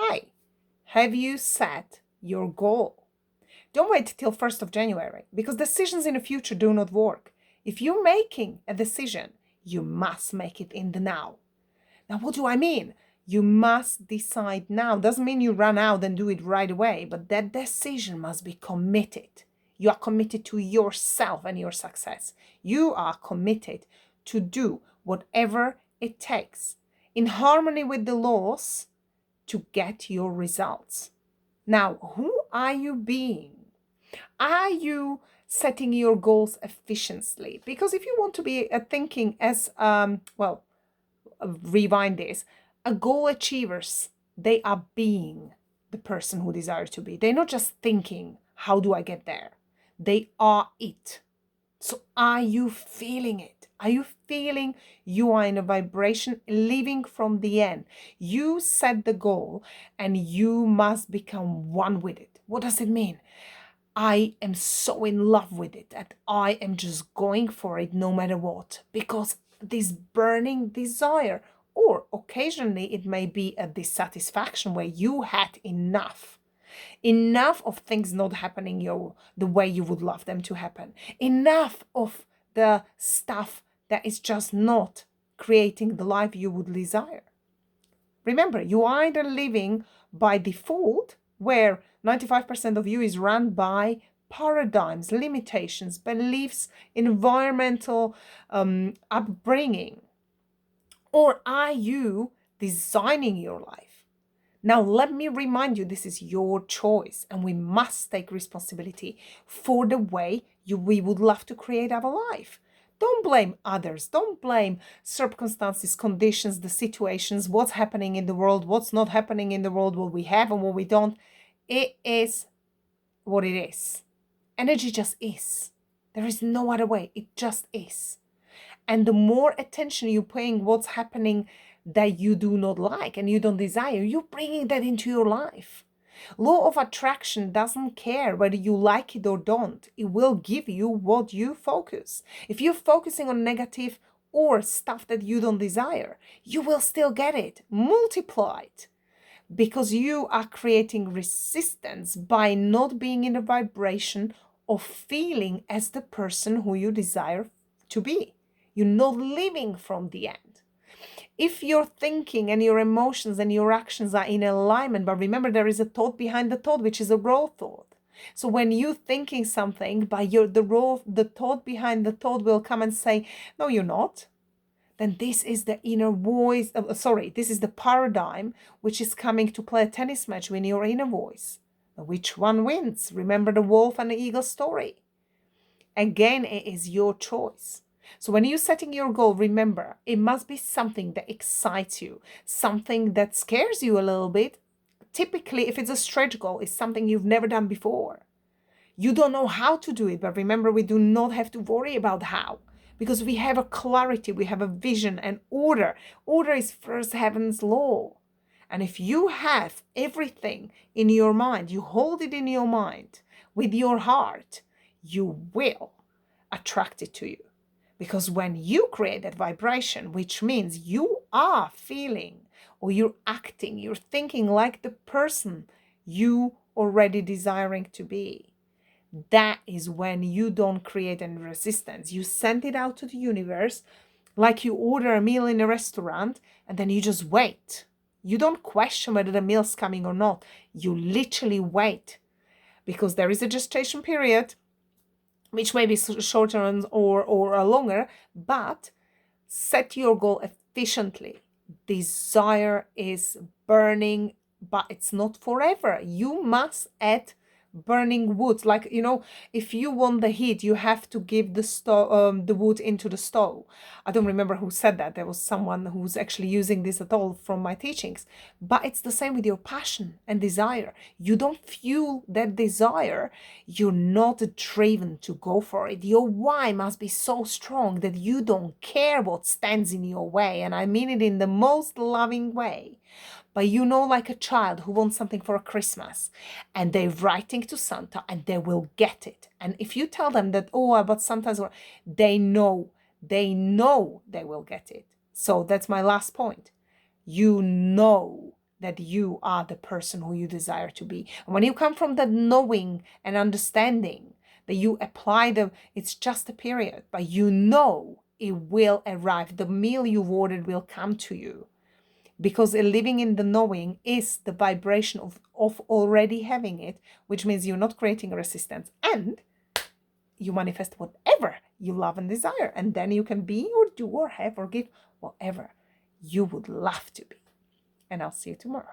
Hi, have you set your goal? Don't wait till 1st of January because decisions in the future do not work. If you're making a decision, you must make it in the now. Now, what do I mean? You must decide now. Doesn't mean you run out and do it right away, but that decision must be committed. You are committed to yourself and your success. You are committed to do whatever it takes in harmony with the laws to get your results. Now, who are you being? Are you setting your goals efficiently? Because if you want to be thinking as, rewind this, a goal achievers, they are being the person who desire to be. They're not just thinking, how do I get there? They are it. So are you feeling it? Are you feeling you are in a vibration living from the end? You set the goal and you must become one with it. What does it mean? I am so in love with it that I am just going for it no matter what, because this burning desire, or occasionally it may be a dissatisfaction where you had enough of things not happening the way you would love them to happen, enough of the stuff that is just not creating the life you would desire. Remember, you are either living by default, where 95% of you is run by paradigms, limitations, beliefs, environmental upbringing, or are you designing your life? Now, let me remind you, this is your choice, and we must take responsibility for the way we would love to create our life. Don't blame others. Don't blame circumstances, conditions, the situations, what's happening in the world, what's not happening in the world, what we have and what we don't. It is what it is. Energy just is. There is no other way. It just is. And the more attention you're paying what's happening that you do not like and you don't desire, you're bringing that into your life. Law of attraction doesn't care whether you like it or don't. It will give you what you focus. If you're focusing on negative or stuff that you don't desire, you will still get it multiplied, because you are creating resistance by not being in a vibration of feeling as the person who you desire to be. You're not living from the end. If your thinking and your emotions and your actions are in alignment, but remember, there is a thought behind the thought, which is a raw thought. So when you're thinking something, the thought behind the thought will come and say, no, you're not. Then this is the inner voice. This is the paradigm which is coming to play a tennis match with your inner voice. Which one wins? Remember the wolf and the eagle story. Again, it is your choice. So when you're setting your goal, remember, it must be something that excites you, something that scares you a little bit. Typically, if it's a stretch goal, it's something you've never done before. You don't know how to do it, but remember, we do not have to worry about how, because we have a clarity, we have a vision and order. Order is first heaven's law. And if you have everything in your mind, you hold it in your mind with your heart, you will attract it to you. Because when you create that vibration, which means you are feeling or you're acting, you're thinking like the person you already desiring to be, that is when you don't create any resistance. You send it out to the universe like you order a meal in a restaurant and then you just wait. You don't question whether the meal's coming or not. You literally wait, because there is a gestation period, which may be shorter or longer, but set your goal efficiently. Desire is burning, but it's not forever. You must add burning wood. Like, if you want the heat, you have to give the wood into the stove. I don't remember who said that. There was someone who's actually using this at all from my teachings. But it's the same with your passion and desire. You don't fuel that desire. You're not driven to go for it. Your why must be so strong that you don't care what stands in your way. And I mean it in the most loving way. But like a child who wants something for Christmas and they're writing to Santa and they will get it. And if you tell them that, but Santa's, they know they will get it. So that's my last point. You know that you are the person who you desire to be. And when you come from the knowing and understanding that you apply it's just a period, but you know it will arrive. The meal you've ordered will come to you, because living in the knowing is the vibration of already having it, which means you're not creating a resistance, and you manifest whatever you love and desire, and then you can be or do or have or give whatever you would love to be. And I'll see you tomorrow.